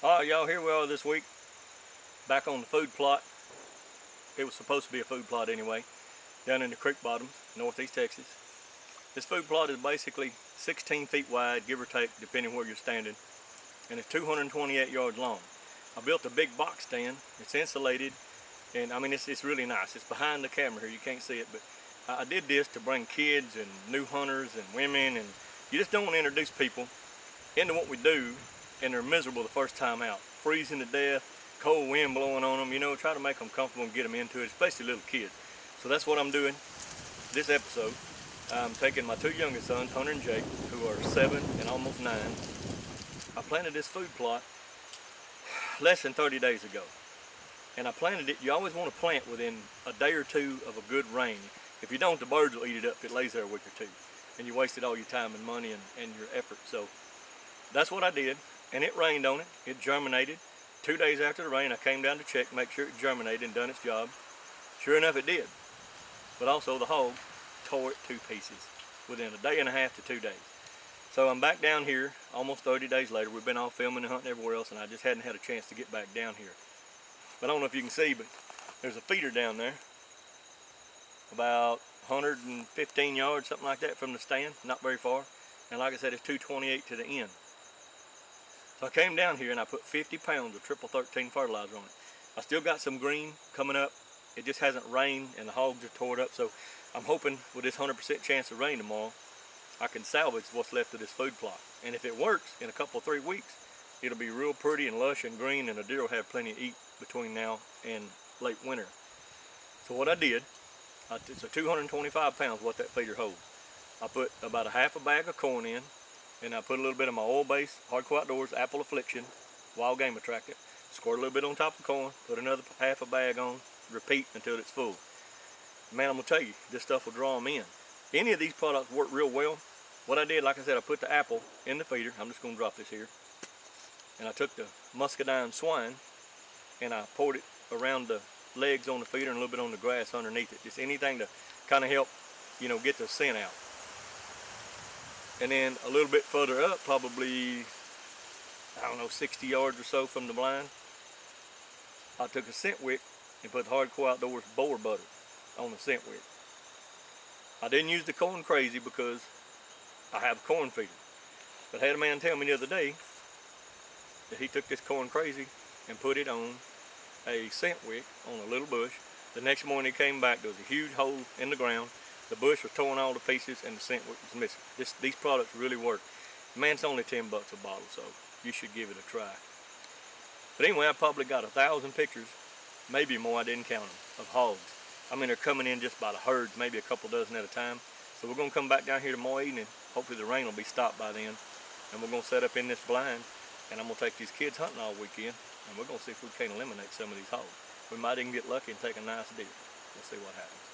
Alright, y'all, here we are this week, back on the food plot. It was supposed to be a food plot anyway, down in the creek bottoms, northeast Texas. This food plot is basically 16 feet wide, give or take, depending where you're standing, and it's 228 yards long. I built a big box stand. It's insulated, and I mean, it's really nice. It's behind the camera here, you can't see it, but I did this to bring kids and new hunters and women, and you just don't want to introduce people into what we do and they're miserable the first time out, freezing to death, cold wind blowing on them, you know, try to make them comfortable and get them into it, especially little kids. So that's what I'm doing this episode. I'm taking my two youngest sons, Hunter and Jake, who are 7 and almost 9. I planted this food plot less than 30 days ago. And I planted it, you always want to plant within a day or two of a good rain. If you don't, the birds will eat it up if it lays there a week or two. And you wasted all your time and money and your effort. So that's what I did. And it rained on it. It germinated. 2 days after the rain, I came down to check, make sure it germinated and done its job. Sure enough, it did. But also the hog tore it to pieces within a day and a half to 2 days. So I'm back down here almost 30 days later. We've been off filming and hunting everywhere else, and I just hadn't had a chance to get back down here. But I don't know if you can see, but there's a feeder down there, about 115 yards, something like that, from the stand, not very far. And like I said, it's 228 to the end. So I came down here and I put 50 pounds of triple 13 fertilizer on it. I still got some green coming up. It just hasn't rained and the hogs are tore up. So I'm hoping with this 100% chance of rain tomorrow, I can salvage what's left of this food plot. And if it works, in a couple, 3 weeks, it'll be real pretty and lush and green, and the deer will have plenty to eat between now and late winter. So what I did, it's a 225 pounds what that feeder holds. I put about a half a bag of corn in, and I put a little bit of my oil-based Hardcore Outdoors Apple Affliction wild game attractant. Squirt a little bit on top of the corn, put another half a bag on, repeat until it's full. Man, I'm gonna tell you, this stuff will draw them in. Any of these products work real well. What I did, like I said, I put the apple in the feeder. I'm just gonna drop this here. And I took the muscadine swine and I poured it around the legs on the feeder and a little bit on the grass underneath it. Just anything to kind of help, you know, get the scent out. And then a little bit further up, probably, I don't know, 60 yards or so from the blind, I took a scent wick and put Hardcore Outdoors boar butter on the scent wick. I didn't use the corn crazy because I have a corn feeder. But I had a man tell me the other day that he took this corn crazy and put it on a scent wick on a little bush. The next morning he came back, there was a huge hole in the ground. The bush was torn all to pieces and the scent wick was missing. These products really work. Man, it's only 10 bucks a bottle, so you should give it a try. But anyway, I probably got 1,000 pictures, maybe more, I didn't count them, of hogs. I mean, they're coming in just by the herds, maybe a couple dozen at a time. So we're gonna come back down here tomorrow evening. Hopefully the rain will be stopped by then. And we're gonna set up in this blind, and I'm gonna take these kids hunting all weekend, and we're gonna see if we can eliminate some of these hogs. We might even get lucky and take a nice deer. We'll see what happens.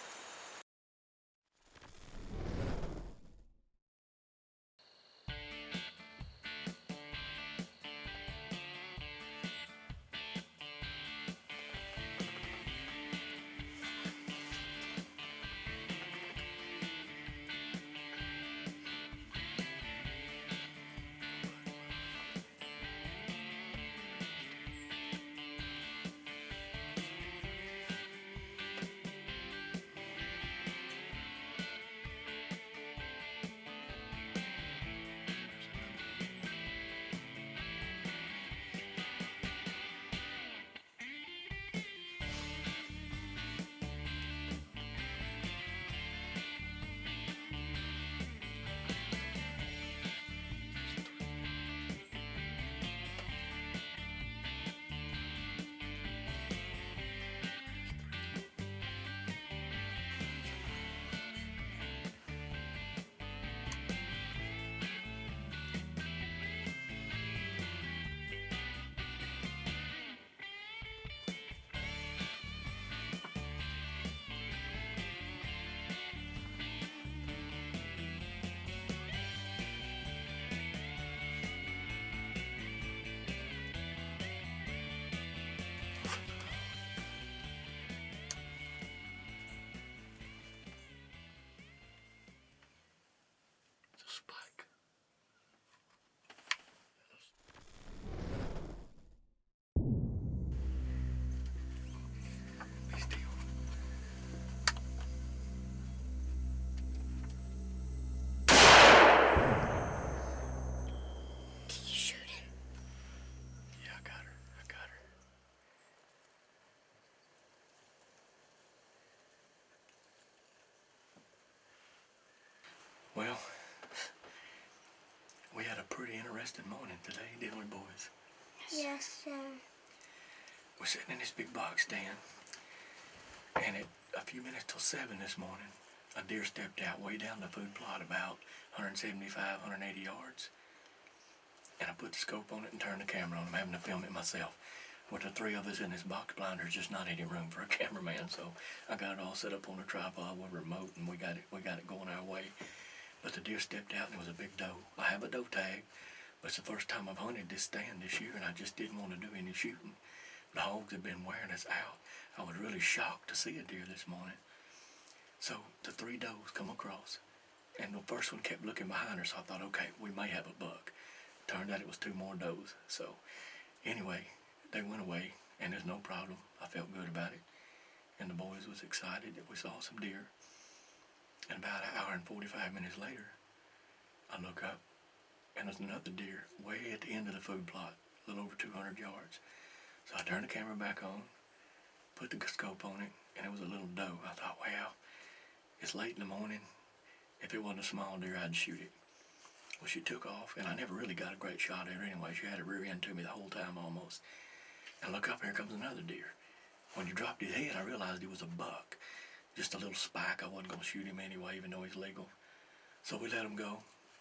interesting morning today, didn't we, boys? Yes, sir. We're sitting in this big box stand, and at a few minutes till 7 this morning, a deer stepped out way down the food plot about 175, 180 yards. And I put the scope on it and turned the camera on. I'm having to film it myself. With the three of us in this box blind, there's just not any room for a cameraman, so I got it all set up on a tripod with a remote, and we got it going our way. But the deer stepped out, and it was a big doe. I have a doe tag, but it's the first time I've hunted this stand this year, and I just didn't want to do any shooting. The hogs have been wearing us out. I was really shocked to see a deer this morning. So the three does come across, and the first one kept looking behind her, so I thought, okay, we may have a buck. Turned out it was two more does. So anyway, they went away, and there's no problem. I felt good about it, and the boys was excited that we saw some deer. And about an hour and 45 minutes later, I look up, and there's another deer way at the end of the food plot, a little over 200 yards. So I turned the camera back on, put the scope on it, and it was a little doe. I thought, well, it's late in the morning. If it wasn't a small deer, I'd shoot it. Well, she took off, and I never really got a great shot at her anyway. She had her rear end to me the whole time almost. And look up, here comes another deer. When he dropped his head, I realized he was a buck. Just a little spike. I wasn't going to shoot him anyway, even though he's legal. So we let him go.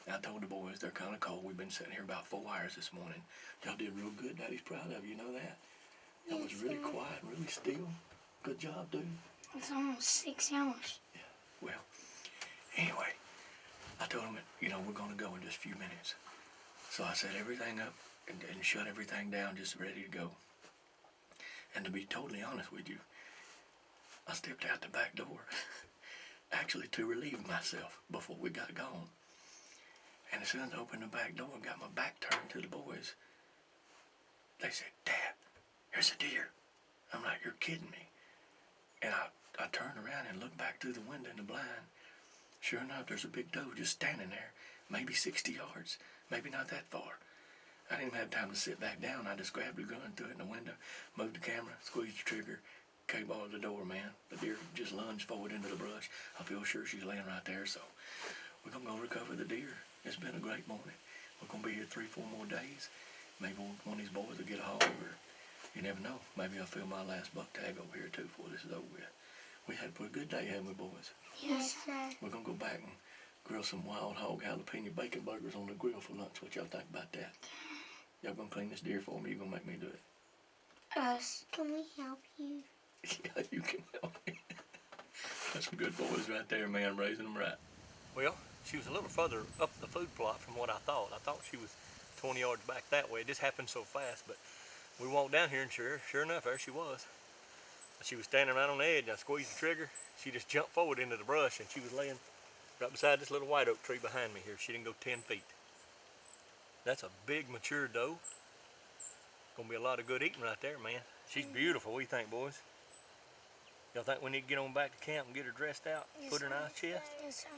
I told the boys they're kind of cold. We've been sitting here about 4 hours this morning. Y'all did real good. Daddy's proud of you. You know that? That was really quiet, really still. Good job, dude. It's almost 6 hours. Yeah, well, anyway, I told him, we're going to go in just a few minutes. So I set everything up and shut everything down, just ready to go. And to be totally honest with you, I stepped out the back door, actually to relieve myself before we got gone. And as soon as I opened the back door and got my back turned to the boys, they said, "Dad, here's a deer." I'm like, "You're kidding me." And I turned around and looked back through the window in the blind. Sure enough, there's a big doe just standing there, maybe 60 yards, maybe not that far. I didn't even have time to sit back down. I just grabbed the gun, threw it in the window, moved the camera, squeezed the trigger, K-balled the door, man. The deer just lunged forward into the brush. I feel sure she's laying right there, so we're going to go recover the deer. It's been a great morning. We're going to be here 3-4 more days. Maybe one of these boys will get a hog, or you never know. Maybe I'll fill my last buck tag over here, too, before this is over with. We had a pretty good day, haven't we, boys? Yes, sir. We're going to go back and grill some wild hog jalapeno bacon burgers on the grill for lunch. What y'all think about that? Y'all going to clean this deer for me? You going to make me do it? Us. Can we help you? Yeah, you can help me. That's some good boys right there, man, raising them right. Well, she was a little further up the food plot from what I thought. I thought she was 20 yards back that way. It just happened so fast, but we walked down here and sure enough, there she was. She was standing right on the edge. I squeezed the trigger. She just jumped forward into the brush, and she was laying right beside this little white oak tree behind me here. She didn't go 10 feet. That's a big mature doe. Gonna be a lot of good eating right there, man. She's beautiful. What do you think, boys? Y'all think we need to get on back to camp and get her dressed out, put her in ice chest? Yes, sir.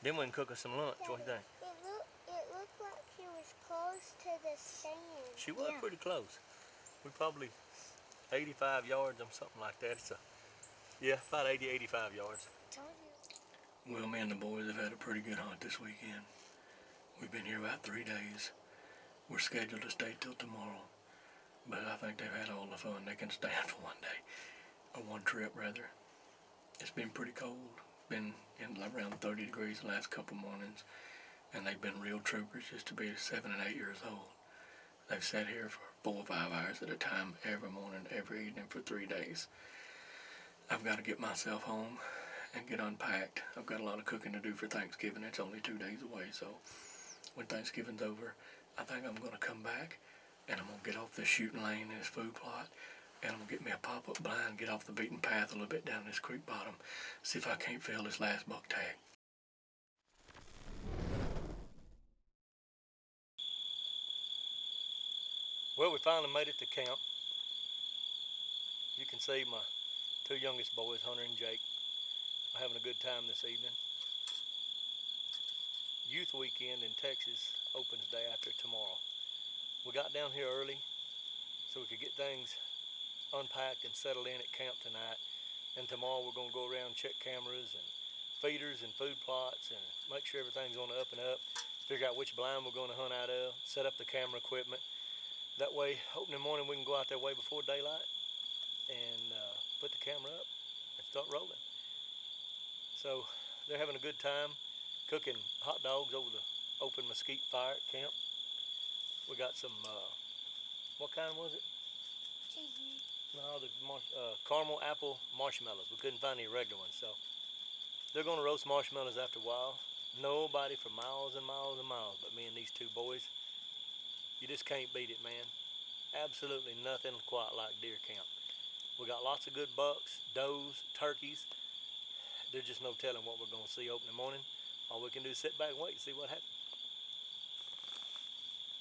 Then we can cook us some lunch. What do you think? It looked like she was close to the stand. She was pretty close. We probably 85 yards or something like that. About 80, 85 yards. Well, me and the boys have had a pretty good hunt this weekend. We've been here about 3 days. We're scheduled to stay till tomorrow, but I think they've had all the fun they can stand for one day, or one trip rather. It's been pretty cold. Been in around 30 degrees the last couple mornings, and they've been real troopers just to be 7 and 8 years old. They've sat here for 4 or 5 hours at a time every morning, every evening for 3 days. I've got to get myself home and get unpacked. I've got a lot of cooking to do for Thanksgiving. It's only 2 days away, so when Thanksgiving's over, I think I'm going to come back and I'm going to get off this shooting lane in this food plot, and I'm going to get me a pop-up blind, get off the beaten path a little bit down this creek bottom, see if I can't fill this last buck tag. Well, we finally made it to camp. You can see my 2 youngest boys, Hunter and Jake, are having a good time this evening. Youth weekend in Texas opens day after tomorrow. We got down here early so we could get things unpacked and settled in at camp tonight. And tomorrow we're going to go around, check cameras and feeders and food plots and make sure everything's on the up and up. figure out which blind we're going to hunt out of, set up the camera equipment. That way, opening morning, we can go out there way before daylight and put the camera up and start rolling. So they're having a good time cooking hot dogs over the open mesquite fire at camp. We got some, what kind was it? Cheesy. No, the caramel apple marshmallows. We couldn't find any regular ones, so they're going to roast marshmallows after a while. Nobody for miles and miles and miles but me and these two boys. You just can't beat it, man. Absolutely nothing quite like deer camp. We got lots of good bucks, does, turkeys. There's just no telling what we're going to see opening morning. All we can do is sit back and wait and see what happens.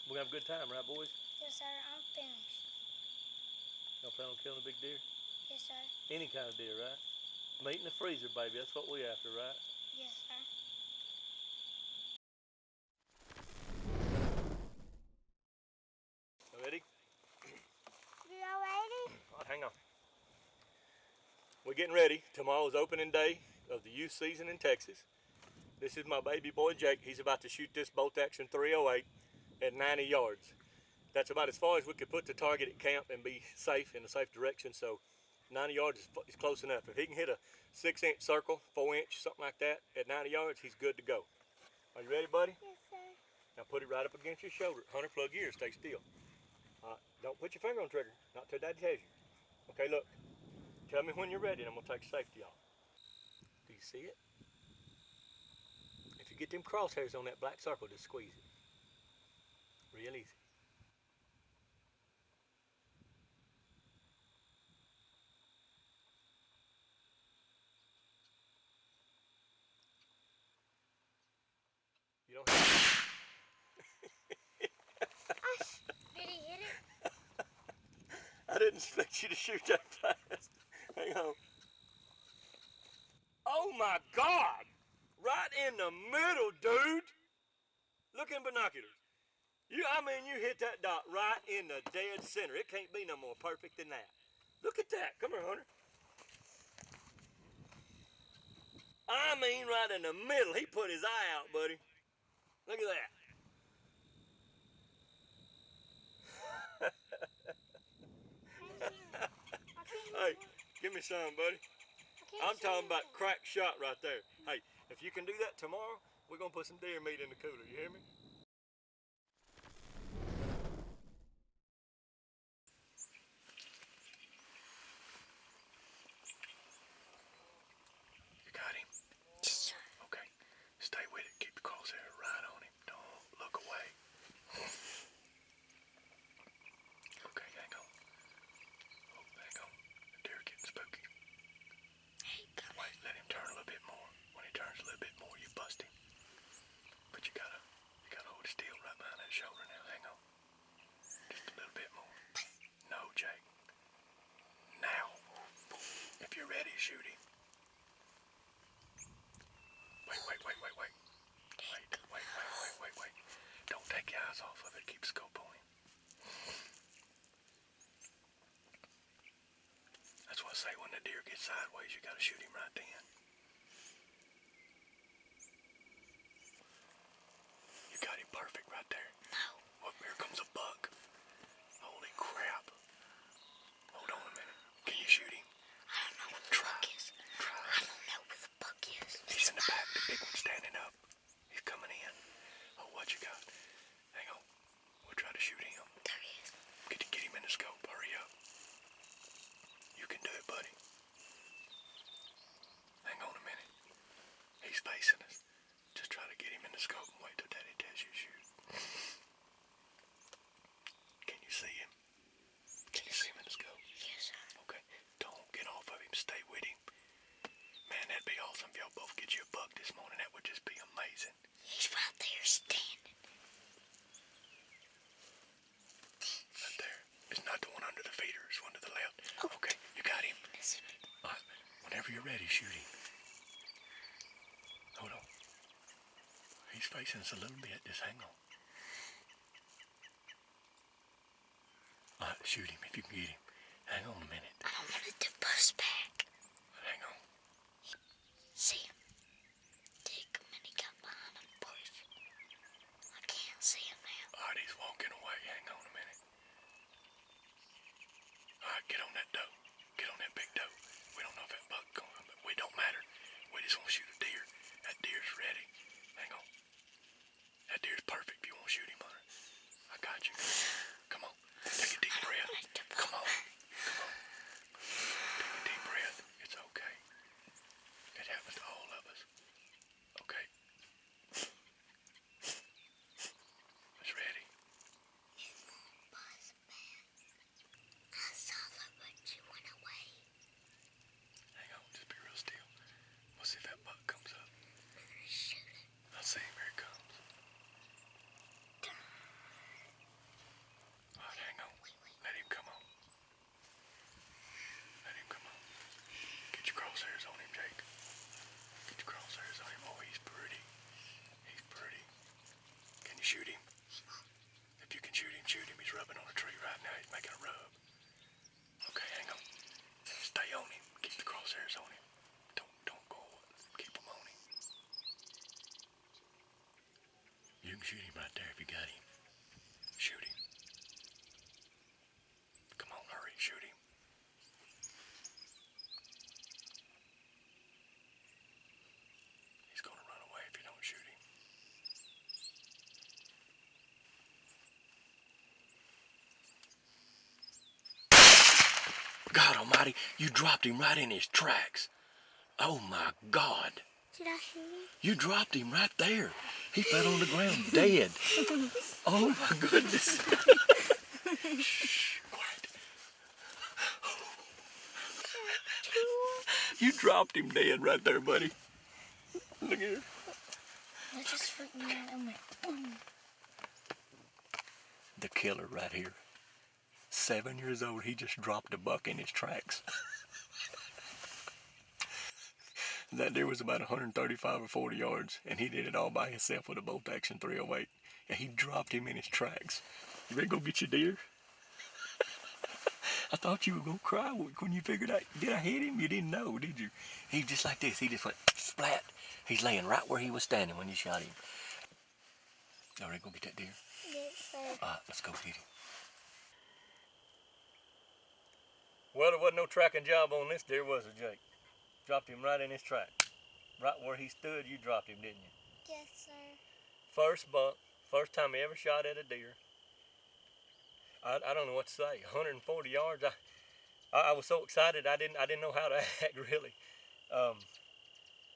We're going to have a good time, right, boys? Yes, sir. I'm finished. Y'all plan on killing a big deer? Yes, sir. Any kind of deer, right? Meat in the freezer, baby. That's what we after, right? Yes, sir. Ready? You all ready? All right, hang on. We're getting ready. Tomorrow's opening day of the youth season in Texas. This is my baby boy Jake. He's about to shoot this bolt action 308 at 90 yards. That's about as far as we could put the target at camp and be safe in a safe direction. So 90 yards is close enough. If he can hit a 6-inch circle, 4-inch, something like that at 90 yards, he's good to go. Are you ready, buddy? Yes, sir. Now put it right up against your shoulder. Hunter, plug your ears, stay still. Don't put your finger on the trigger, not till Daddy tells you. Okay, look. Tell me when you're ready and I'm gonna take safety off. Do you see it? If you get them crosshairs on that black circle, just squeeze it. Real easy. You don't have Did he hit it? I didn't expect you to shoot that fast. Hang on. Oh my God! Right in the middle, dude. Look in binoculars. You hit that dot right in the dead center. It can't be no more perfect than that. Look at that. Come here, Hunter. I mean, right in the middle. He put his eye out, buddy. Look at that. Hey, give me some, buddy. I'm talking about crack shot right there. Hey, if you can do that tomorrow, we're going to put some deer meat in the cooler. You hear me? You got him? Yes, sir. Okay. Stay with it. Keep the crosshair right on him. Don't look away. Okay, hang on. Oh, hang on. The deer getting spooky. Wait, let him turn a little bit more. When he turns a little bit more, you bust him. But you gotta hold it still right behind that shoulder now. Hang on. Just a little bit more. No, Jake. Now. If you're ready, shoot him. Wait. Don't take your eyes off of it. Keep scope on him. That's what I say, when the deer gets sideways, you gotta shoot him right then. You got him perfect right there. No. Oh, here comes a buck. Holy crap. Hold on a minute. Can you shoot him? I don't know what the buck is. I don't know where the buck is. He's in the back, the big one standing up. He's coming in. Oh, what you got? Hang on. We'll try to shoot him. There he is. Get him in the scope. Hurry up. You can do it, buddy. Hang on a minute. He's facing us. Just try to get him in the scope and wait till Daddy tells you to shoot. Can you see him? Can you see him in the scope? Yes, sir. Okay. Don't get off of him. Stay with him. Man, that'd be awesome if y'all both get you a buck this morning. That would just be amazing. He's right there standing. Right there. It's not the one under the feeder. It's one to the left. Oh. Okay, you got him. Listen. All right. Whenever you're ready, shoot him. Hold on. He's facing us a little bit. Just hang on. All right, shoot him if you can get him. Hang on a minute. I don't want it to bust back. Hang on. See him. Take him and he got behind him, boys. Get on that doe. Get on that big doe. We don't know if that buck gonna come, but it don't matter. We just want to shoot a deer. That deer's ready. Hang on. That deer's perfect if you want to shoot him, Hunter. I got you. Come on. Take a deep breath. Come on. Come on. Take a deep breath. It's okay. It happens to all of us. Okay. It's ready. I saw her, but she went away. Hang on. Just be real still. We'll see if that buck comes up. Shoot it. I'll see him. Here he comes. All right, hang on. Let him come on. Let him come on. Get your crosshairs on him, Jake. Get your crosshairs on him. Oh, he's pretty. He's pretty. Can you shoot him? If you can shoot him, shoot him. He's rubbing on a tree right now. He's making a rub. Okay, hang on. Stay on him. Keep the crosshairs on him. Don't go. Keep them on him. You can shoot him right there if you got him. Shoot him. Come on, hurry, shoot him. He's gonna run away if you don't shoot him. God almighty, you dropped him right in his tracks. Oh my God. Did I shoot him? You dropped him right there. He fell on the ground dead. Oh my goodness. Shh, quiet. You dropped him dead right there, buddy. Look here. That just freaked me out. I'm like, The killer right here. 7 years old, he just dropped a buck in his tracks. That deer was about 135 or 40 yards, and he did it all by himself with a bolt action 308. And he dropped him in his tracks. You ready to go get your deer? I thought you were going to cry when you figured out, did I hit him? You didn't know, did you? He just like this. He just went splat. He's laying right where he was standing when you shot him. All right, go get that deer. yes, sir. All right, let's go get him. Well, there wasn't no tracking job on this deer, was there, Jake? Dropped him right in his track. Right where he stood, you dropped him, didn't you? Yes, sir. First buck, first time he ever shot at a deer. I don't know what to say. 140 yards. I was so excited. I didn't know how to act really.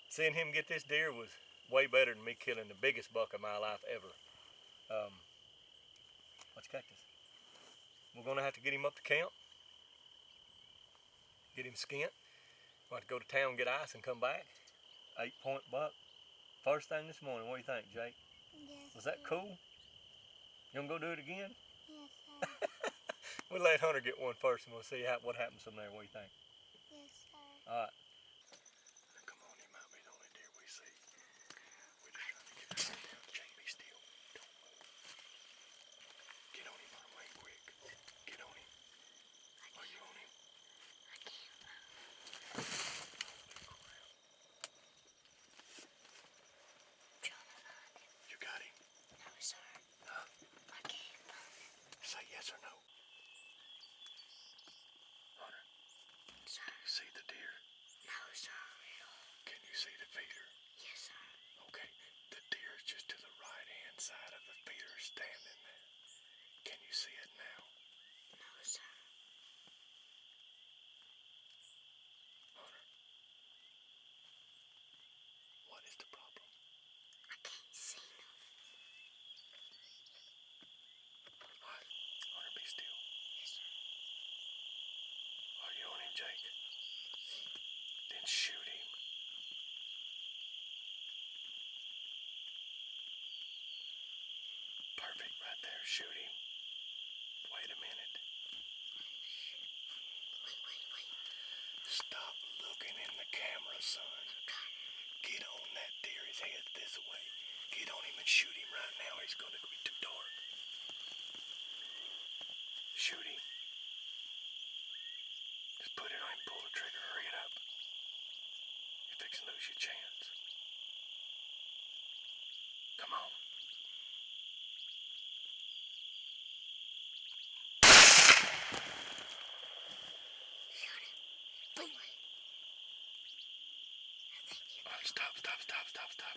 Seeing him get this deer was way better than me killing the biggest buck of my life ever. What's cactus? We're gonna have to get him up to camp. Get him skint. We'll have to go to town, get ice, and come back. 8-point buck. First thing this morning. What do you think, Jake? Yes. Was that sir. cool? You gonna go do it again? Yes, sir. We'll let Hunter get one first, and we'll see what happens from there. What do you think? Yes, sir. All right. Come on, he might be the only deer we see. We're just trying to get him down. Jamie, still. Don't move. Get on him, Hunter, quick. Get on him. Are you on him? You got him? No, sir. Huh? I can't find it. Say yes or no. Hunter, Sir. can you see the deer? No, sir. Can you see the feeder? Yes, sir. Okay, the deer is just to the right-hand side of the feeder standing there. Can you see it now? No, sir. Hunter, what is the problem? I can't see him. Alright, Hunter, be still. Yes, sir. Are you on him, Jake? Then shoot him. Perfect right there, shoot him. Wait a minute. Wait. Stop looking in the camera, son. Get on that deer, his head's this way. Get on him and shoot him right now. He's gonna be too dark. Shoot him. Just put it on him, pull the trigger, hurry it up. You're fixing to lose your chance. Come on. stop, stop, stop, stop, stop.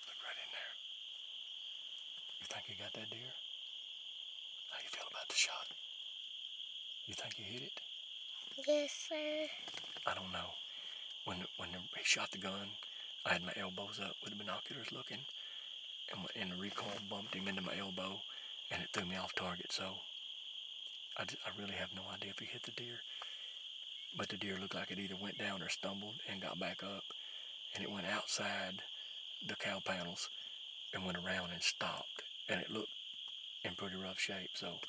Look right in there. You think you got that deer? How you feel about the shot? You think you hit it? Yes, sir. I don't know. When he shot the gun, I had my elbows up with the binoculars looking, and the recoil bumped him into my elbow, and it threw me off target. So I really have no idea if he hit the deer. But the deer looked like it either went down or stumbled and got back up, and it went outside the cow panels and went around and stopped, and it looked in pretty rough shape. So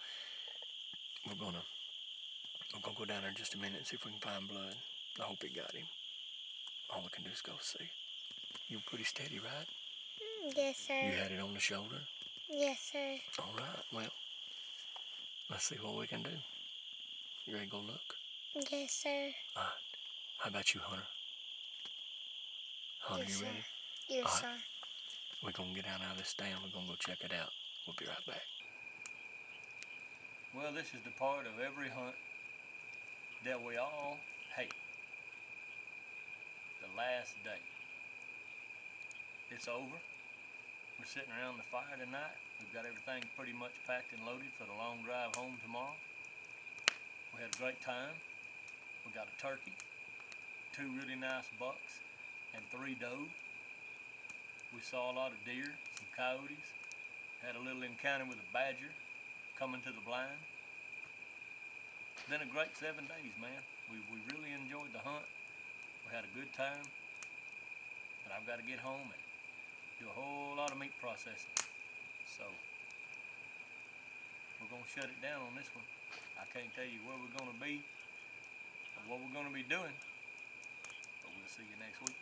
we're gonna go down there in just a minute and see if we can find blood. I hope it got him. All we can do is go see. You were pretty steady, right? Yes, sir. You had it on the shoulder? Yes, sir. All right, well, let's see what we can do. You ready to go look? Yes, sir. All right. How about you, Hunter? Hunter, Yes, you sir. ready? Yes, All right. sir. We're going to get out of this stand. We're going to go check it out. We'll be right back. Well, this is the part of every hunt that we all hate. The last day. It's over. We're sitting around the fire tonight. We've got everything pretty much packed and loaded for the long drive home tomorrow. We had a great time. We got a turkey, 2 really nice bucks, and 3 doe. We saw a lot of deer, some coyotes. Had a little encounter with a badger coming to the blind. It's been a great 7 days, man. We really enjoyed the hunt. We had a good time. But I've got to get home and do a whole lot of meat processing. So we're going to shut it down on this one. I can't tell you where we're going to be or what we're going to be doing. But we'll see you next week.